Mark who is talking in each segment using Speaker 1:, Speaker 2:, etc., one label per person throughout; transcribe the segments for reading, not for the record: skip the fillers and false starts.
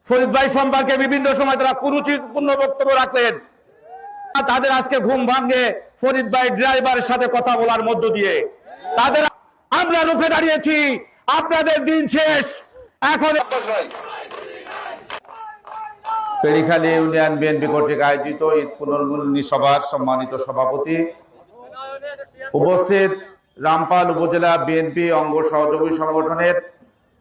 Speaker 1: ফরিদ ভাই সম্পর্কে বিভিন্ন সময় তারা কুরুচিপূর্ণ বক্তব্য রাখলেন। তাদের আজকে ঘুম ভাঙে ফরিদ ভাই ড্রাইভারের সাথে কথা বলার মধ্য দিয়ে। তাদের আমরা রুখে দাঁড়িয়েছি, আপনাদের দিন শেষ। এখন পেরিখালী ইউনিয়ন বিএনপি কর্তৃক আয়োজিত ঈদ পুনর্মিলনী সভার সম্মানিত সভাপতি, উপস্থিত রামপাল উপজেলা বিএনপি অঙ্গ সহযোগী সংগঠনের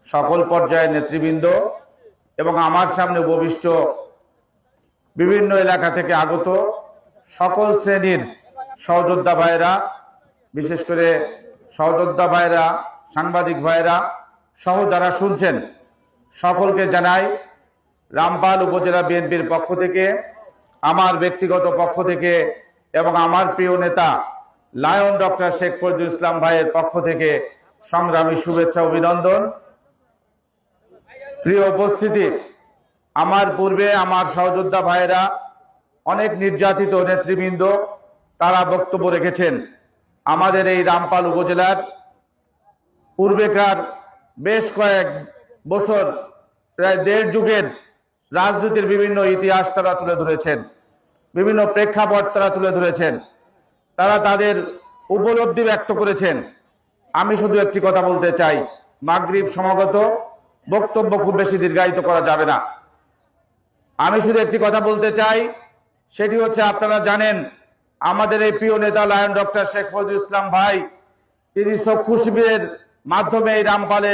Speaker 1: সকল পর্যায়ের নেতৃবৃন্দ এবং আমার সামনে উপবিষ্ট বিভিন্ন এলাকা থেকে আগত সকল শ্রেণীর সহযোদ্ধা ভাইরা, বিশেষ করে সহযোদ্ধা ভাইরা, সাংবাদিক ভাইরা সহ যারা শুনছেন, সকলকে জানাই রামপাল উপজেলা বিএনপির পক্ষ থেকে, আমার ব্যক্তিগত পক্ষ থেকে এবং আমার প্রিয় নেতা লায়ন ডক্টর শেখ ফজলুল ইসলাম ভাইয়ের পক্ষ থেকে সংগ্রামী শুভেচ্ছা অভিনন্দন। প্রিয় উপস্থিতি, আমার পূর্বে আমার সহযোদ্ধা ভাইয়েরা, অনেক নির্যাতিত নেতৃবৃন্দ তারা বক্তব্য রেখেছেন। আমাদের এই রামপাল উপজেলার পূর্বেকার বেশ কয়েক বছর, প্রায় দেড় যুগের রাজনীতির বিভিন্ন ইতিহাস তারা তুলে ধরেছেন, বিভিন্ন প্রেক্ষাপট তারা তুলে ধরেছেন, তারা তাদের উপলব্ধি ব্যক্ত করেছেন। আমি শুধু একটি কথা বলতে চাই, মাগরিব সমাগত, বক্তব্য খুব বেশি দীর্ঘায়িত করা যাবে না। আমি শুধু একটি কথা বলতে চাই, সেটি হচ্ছে, আপনারা জানেন আমাদের এই প্রিয় নেতা লায়ন ডক্টর শেখ ফজলুল ইসলাম ভাই, তিনি চক্ষু শিবিরের মাধ্যমে এই রামপালে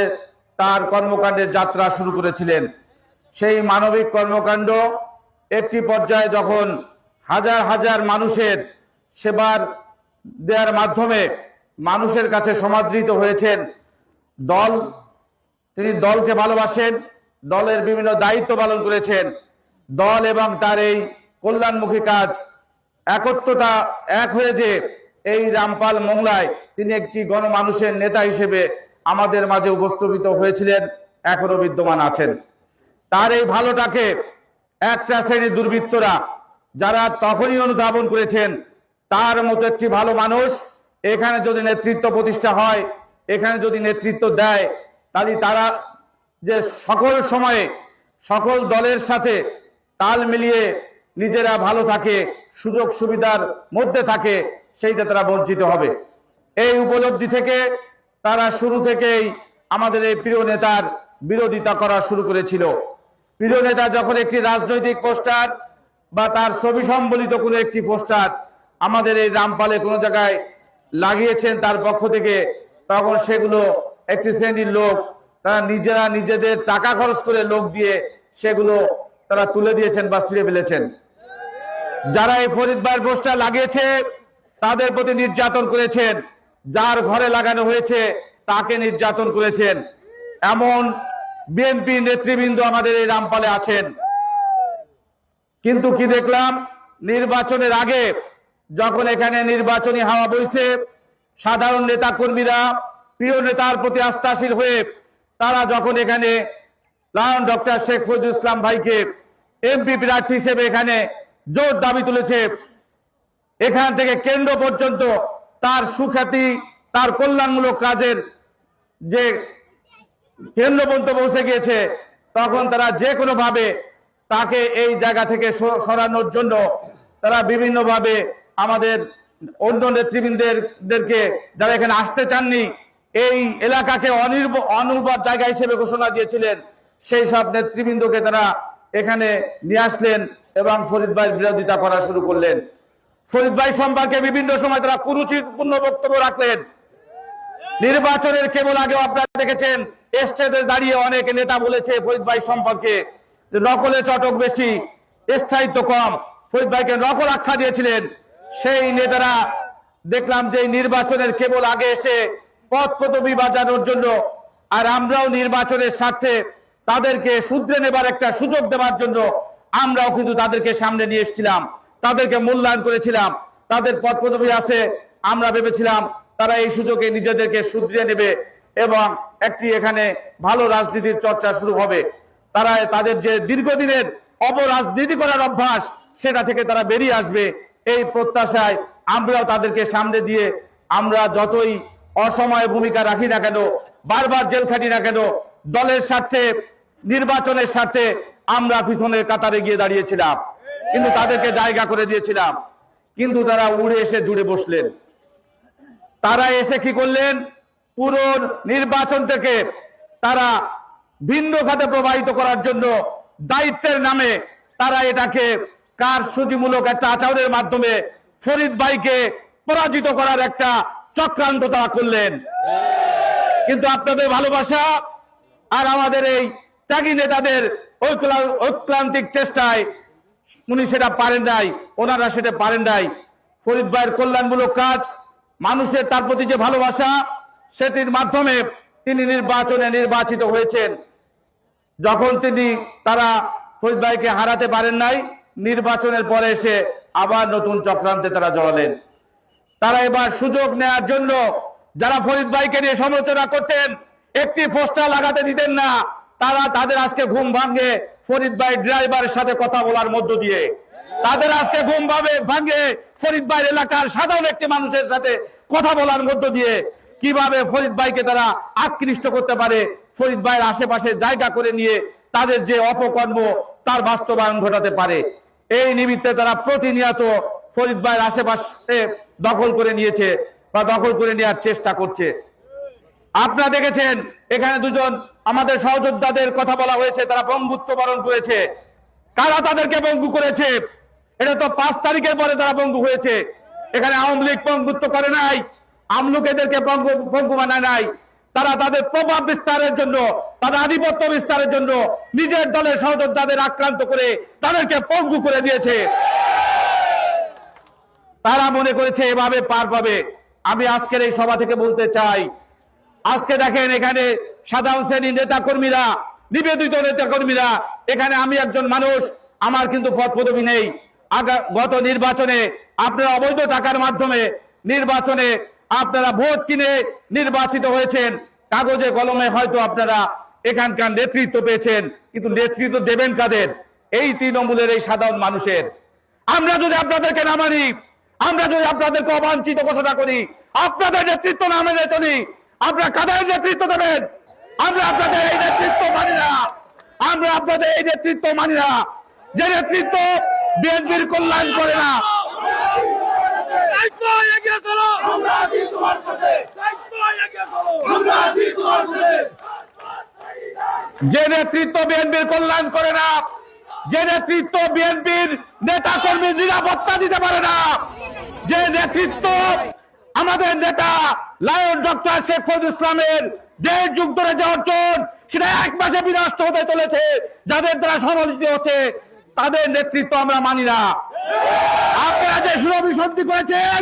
Speaker 1: তার কর্মকাণ্ডের যাত্রা শুরু করেছিলেন। সেই মানবিক কর্মকাণ্ড একটি পর্যায়ে যখন হাজার হাজার মানুষের সেবার দেওয়ার মাধ্যমে মানুষের কাছে সমাদৃত হয়েছেন, তিনি দলকে ভালোবাসেন, দলের বিভিন্ন দায়িত্ব পালন করেছেন, দল এবং তার এই কল্যাণমুখী কাজ একত্রতা এক হয়ে যে এই রামপাল মোংলায় তিনি একটি গণমানুষের নেতা হিসেবে আমাদের মাঝে উপস্থিত হয়েছিলেন, এখনো বিদ্যমান আছেন। তার এই ভালোটাকে একটা শ্রেণীর দুর্বৃত্তরা যারা তখনই অনুধাবন করেছেন, তার মতো একটি ভালো মানুষ এখানে যদি নেতৃত্ব প্রতিষ্ঠা হয়, এখানে যদি নেতৃত্ব দেয়, তাহলে তারা যে সকল সময়ে সকল দলের সাথে তাল মিলিয়ে নিজেরা ভালো থাকে, সুযোগ সুবিধার মধ্যে থাকে, সেইটা তারা বঞ্চিত হবে। এই উপলব্ধি থেকে তারা শুরু থেকেই আমাদের এই প্রিয় নেতার বিরোধিতা করা শুরু করেছিল। প্রিয় নেতা যখন একটি রাজনৈতিক পোস্টার বা তার ছবি সম্বলিত কোনো একটি পোস্টার আমাদের এই রামপালে কোনো জায়গায় লাগিয়েছেন তার পক্ষ থেকে, তখন সেগুলো একটি শ্রেণীর লোক তারা নিজেরা নিজেদের টাকা খরচ করে লোক দিয়ে সেগুলো তারা তুলে দিয়েছেন বা ছিঁড়ে ফেলেছেন। যারা এই ফরিদ ভাইয়ের পোস্টার লাগিয়েছে তাদের প্রতি নির্যাতন করেছেন, যার ঘরে লাগানো হয়েছে তাকে নির্যাতন করেছেন। এমন বিএনপি নেতৃবৃন্দ আমাদের এই রামপালে আছেন। কিন্তু কি দেখলাম, নির্বাচনের আগে যখন এখানে নির্বাচনী হাওয়া বইছে, সাধারণ নেতা কর্মীরা প্রিয় নেতার প্রতি আস্থাশীল হয়ে তারা যখন এখানে লায়ন ডক্টর শেখ ফজলুল ইসলাম ভাইকে এমপি প্রার্থী হিসেবে এখানে জোর দাবি তুলেছে, এখান থেকে কেন্দ্র পর্যন্ত তার সুখ্যাতি, তার কল্যাণমূলক কাজের যে কেন্দ্র পর্যন্ত পৌঁছে গিয়েছে, তখন তারা যে কোনো ভাবে তাকে এই জায়গা থেকে সরানোর জন্য তারা বিভিন্নভাবে আমাদের অন্য নেতৃবৃন্দদেরকে যারা এখানে আসতে চাননি, এই এলাকাকে অনুর্বর জায়গা হিসেবে ঘোষণা দিয়েছিলেন, সেই সব নেতৃবৃন্দকে তারা এখানে নিয়ে আসলেন এবং ফরিদ ভাইয়ের বিরোধিতা করা শুরু করলেন। ফরিদ ভাই সম্পর্কে বিভিন্ন সময় তারা কুরুচিপূর্ণ বক্তব্য রাখলেন। নির্বাচনের কেবল আগেও আপনারা দেখেছেন স্টেজে দাঁড়িয়ে অনেক নেতা বলেছে ফরিদ ভাই সম্পর্কে যে নকলে চটক বেশি, স্থায়িত্ব কম, ফরিদ ভাইকে নকল আখ্যা দিয়েছিলেন। সেই নেতারা দেখলাম যে নির্বাচনের কেবল আগে এসে পদ পদবি বাজানোর জন্য, আর আমরাও নির্বাচনের স্বার্থে তাদেরকে শুধরে নেবার একটা সুযোগ দেওয়ার জন্য আমরাও কিন্তু তাদেরকে সামনে নিয়ে এসেছিলাম, তাদেরকে মূল্যায়ন করেছিলাম। তাদের পদ পদবি আছে, আমরা ভেবেছিলাম তারা এই সুযোগে নিজেদেরকে শুধরে নেবে এবং একটি এখানে ভালো রাজনীতির চর্চা শুরু হবে। তারা তাদের যে দীর্ঘদিনের অপরাজনীতি করার অভ্যাস, সেটা থেকে তারা বেরিয়ে আসবে, এই প্রত্যাশায় আমরাও তাদেরকে সামনে দিয়ে আমরা যতই অসময়ে ভূমিকা রাখি না কেন, বারবার জেল খাটি না কেন, দলের স্বার্থে, নির্বাচনের স্বার্থে আমরা পিছনের কাতারে গিয়ে দাঁড়িয়েছিলাম, কিন্তু তাদেরকে জায়গা করে দিয়েছিলাম। কিন্তু তারা উড়ে এসে জুড়ে বসলেন। তারা এসে কি করলেন? পুরো নির্বাচন থেকে তারা ভিন্ন খাতে প্রবাহিত করার জন্য দায়িত্বের নামে তারা এটাকে কারসাজিমূলক একটা আচরণের মাধ্যমে ফরিদ ভাইকে পরাজিত করার একটা চক্রান্ত তারা করলেন। কিন্তু আপনাদের ভালোবাসা আর আমাদের এই ত্যাগী নেতাদের ঐক্লান্তিক চেষ্টায় উনি সেটা পারেন নাই, ওনারা সেটা পারেন নাই। ফরিদ ভাইয়ের কল্যাণমূলক কাজ, মানুষের তার প্রতি যে ভালোবাসা, সেটির মাধ্যমে তিনি নির্বাচনে নির্বাচিত হয়েছেন। যখন তারা ফরিদ ভাইকে হারাতে পারেন নাই, নির্বাচনের পরে এসে আবার নতুন চক্রান্তে তারা জড়ালেন। তারা এবার সুযোগ নেয়ার জন্য যারা ফরিদ ভাইকে নিয়ে সমালোচনা করতেন, একটি পোস্টার লাগাতে দিতেন না, তারা তাদের আজকে ঘুম ভাঙে ফরিদ ভাই ড্রাইভারের সাথে কথা বলার মধ্য দিয়ে। তাদের আজকে ঘুম ভাঙে ফরিদ ভাইয়ের এলাকার সাধারণ একটি মানুষের সাথে কথা বলার মধ্য দিয়ে কিভাবে ফরিদ ভাইকে তারা আকৃষ্ট করতে পারে, ফরিদ ভাইয়ের আশেপাশে জায়গা করে নিয়ে তাদের যে অপকর্ম তার বাস্তবায়ন ঘটাতে পারে। এই নিমিত্তে তারা প্রতিনিয়ত ফরিদ ভাইয়ের আশেপাশে দখল করে নিয়েছে বা দখল করে নেওয়ার চেষ্টা করছে। আপনারা দেখেছেন এখানে দুজন আমাদের সহযোদ্ধাদের কথা বলা হয়েছে, তারা বঙ্গুত্ব বরণ করেছে। কারা তাদেরকে বঙ্গু করেছে? এটা তো 5 তারিখের পরে তারা বঙ্গু হয়েছে। এখানে আওয়ামী লীগ বঙ্গুত্ব করে নাই, আমলুক এদেরকে বঙ্গু বানায় নাই। তারা তাদের প্রভাব বিস্তারের জন্য, তাদের আধিপত্য বিস্তারের জন্য নিজের দলের সহযোদ্ধাদের আক্রান্ত করে তাদেরকে বঙ্গু করে দিয়েছে। তারা মনে করেছে এভাবে পার পাবে। আমি আজকের এই সভা থেকে বলতে চাই, আজকে দেখেন এখানে সাধারণ শ্রেণীর নেতা কর্মীরা, নিবেদিত নেতা কর্মীরা, এখানে আমি একজন মানুষ, আমার কিন্তু পদ পদবি নেই। গত নির্বাচনে আপনারা অবৈধ টাকার মাধ্যমে নির্বাচনে আপনারা ভোট কিনে নির্বাচিত হয়েছেন। কাগজে কলমে হয়তো আপনারা এখানকার নেতৃত্ব পেয়েছেন, কিন্তু নেতৃত্ব দেবেন কাদের? এই তৃণমূলের এই সাধারণ মানুষের। আমরা যদি আপনাদেরকে না মানি, আমরা যদি আপনাদেরকে অবাঞ্ছিত ঘোষণা করি, আপনাদের নেতৃত্ব না মেনে চলি, আপনারা কাদের নেতৃত্ব দেবেন? আমরা আপনাদের এই নেতৃত্ব মানি না। আমরা আপনাদের এই নেতৃত্ব মানি না, যে নেতৃত্ব বিএনপির কল্যাণ করে না। যে নেতৃত্ব বিএনপির কল্যাণ করে না, যে নেতৃত্ব বিএনপির নেতা কর্মীর নিরাপত্তা দিতে পারে না, যে নেতৃত্ব আমাদের নেতা লায়ন ডক্টর শেখ ফজলুল ইসলামের 1.5 যুগ ধরে যে অর্জন, সেটা 1 মাসে বিনষ্ট হতে চলেছে, যাদের দ্বারা সমালোচিত হচ্ছে, তাদের নেতৃত্ব আমরা মানি না। আপনারা যে সুরভিসন্ধি করেছেন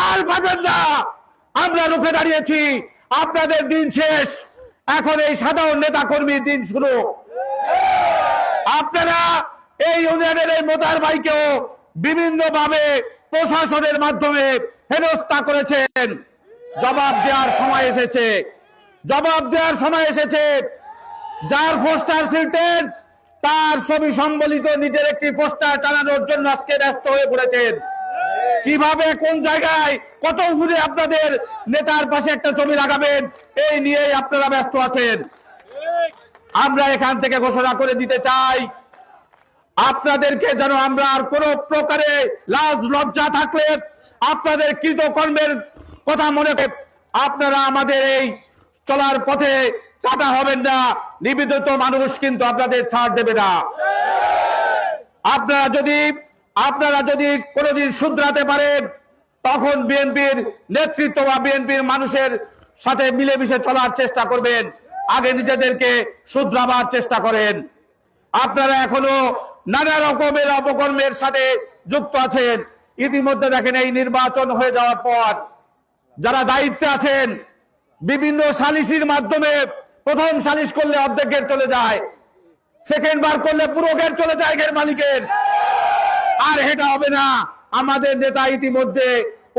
Speaker 1: আর পাবেন না। আমরা রুখে দাঁড়িয়েছি। আপনাদের দিন শেষ, এখন এই সাধারণ নেতা কর্মীর দিন শুরু। আপনারা এই ইউনিয়নের এই মোতার ভাইকেও বিভিন্ন ভাবে প্রশাসনের মাধ্যমে হেনস্থা করেছেন। জবাব দেওয়ার সময় এসেছে, জবাব দেওয়ার সময় এসেছে। যার পোস্টার ছিলেন তার ছবি সম্বলিত নিজের একটি পোস্টার টানানোর জন্য আজকে ব্যস্ত হয়ে পড়েছেন। কিভাবে, কোন জায়গায়, কত উপরে আপনাদের নেতার পাশে একটা ছবি লাগাবেন, এই নিয়েই আপনারা ব্যস্ত আছেন। আমরা এখান থেকে ঘোষণা করে দিতে চাই, আপনাদেরকে যেন আমরা আর কোন প্রকারে লাজ লজ্জা থাকলে আপনাদের কৃতকর্মের কথা মনে করে আপনারা আমাদের এই চলার পথে কাটা হবেন না। নিবেদিত মানুষ কিন্তু আপনাদের ছাড় দেবে না। আপনারা যদি কোনোদিন শুধরাতে পারেন, তখন বিএনপির নেতৃত্ব বা বিএনপির মানুষের সাথে মিলেমিশে চলার চেষ্টা করবেন। আগে নিজেদেরকে শুধরাবার চেষ্টা করেন। আপনারা এখনো নানা রকমের অপকর্মের সাথে যুক্ত আছেন। ইতিমধ্যে দেখেন এই নির্বাচন হয়ে যাওয়ার পর যারা দায়িত্বে আছেন, বিভিন্ন সালিসির মাধ্যমে প্রথম সালিশ করলে অর্ধেক গেট চলে যায়, সেকেন্ড বার করলে পুরো গেট চলে যায় গেট মালিকের। আর এটা হবে না। আমাদের নেতা ইতিমধ্যে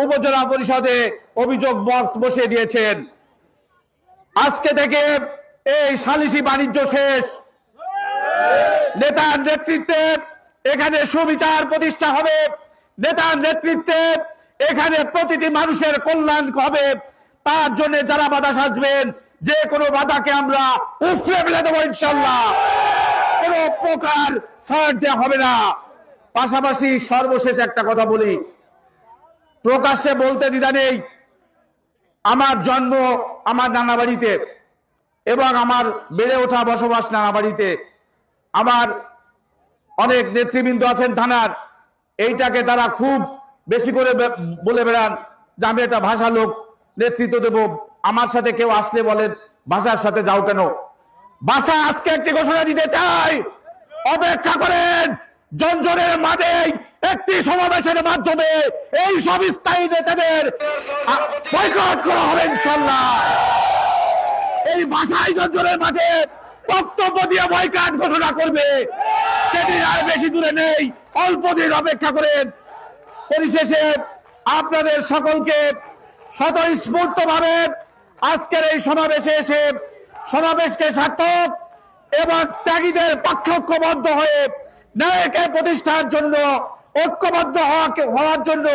Speaker 1: উপজেলা পরিষদে অভিযোগ বক্স বসিয়ে দিয়েছেন। আজকে থেকে এই সালিসি বাণিজ্য শেষ। নেতার নেতৃত্বে এখানে সুবিচার প্রতিষ্ঠা হবে। নেতার নেতৃত্বে এখানে প্রতিটি মানুষের কল্যাণ হবে। তার জন্য যারা বাধা সাজবেন, যে কোনো বাধাকে আমরা উফরে ফেলে দেবো ইনশাল্লাহ। কোনো প্রকার ছাড় দেওয়া হবে না। পাশাপাশি সর্বশেষ একটা কথা বলি, প্রকাশ্যে বলতে দ্বিধা নেই, আমার জন্ম আমার নানা বাড়িতে এবং আমার বেড়ে ওঠা বসবাস নানা বাড়িতে। আমার অনেক নেতৃবৃন্দ আছেন থানার, এইটাকে তারা খুব বেশি করে বলে বেড়ান যে আমি একটা ভাষা লোক, নেতৃত্ব দেব। আমার সাথে কেউ আসলে বলেন ভাষার সাথে যাও কেন? ভাষা আজকে একটি ঘোষণা দিতে চাই, অপেক্ষা করেন। জঞ্জনের মাঝে একটি সমাবেশের মাধ্যমে এই সব স্থায়ী নেতাদের বয়কট করা হবে ইনশাল্লাহ। এই ভাষায় জঞ্জনের মাঝে বক্তব্য দিয়ে বয়কট ঘোষণা করবে, সেদিন আর বেশি দূরে নেই, অল্প দিন অপেক্ষা করেন। পরিশেষে আপনাদের সকলকে স্বতঃস্ফূর্ত ভাবে আজকের এই সমাবেশে এসে সমাবেশকে সার্থক এবং ত্যাগীদের পক্ষে ঐক্যবদ্ধ হয়ে ন্যায়কে প্রতিষ্ঠার জন্য ঐক্যবদ্ধ হওয়ার জন্য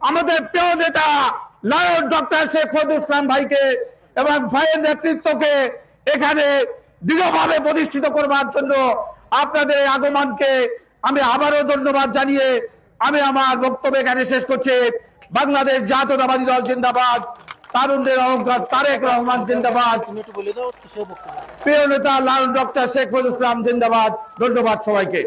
Speaker 1: আমাদের প্রিয় নেতা লায়ন ডক্টর শেখ ফজলুল ইসলাম ভাইকে এবং ভাইয়ের নেতৃত্বকে এখানে দৃঢ়ভাবে প্রতিষ্ঠিত করবার জন্য আপনাদের এই আগমনকে আমি আবারও ধন্যবাদ জানিয়ে আমি আমার বক্তব্য এখানে শেষ করছি। বাংলাদেশ জাতীয়তাবাদী দল জিন্দাবাদ, তারুণদের অহংকার তারেক রহমান জিন্দাবাদ, প্রিয় নেতা লায়ন ডক্টর শেখ ফজলুল ইসলাম জিন্দাবাদ। ধন্যবাদ সবাইকে।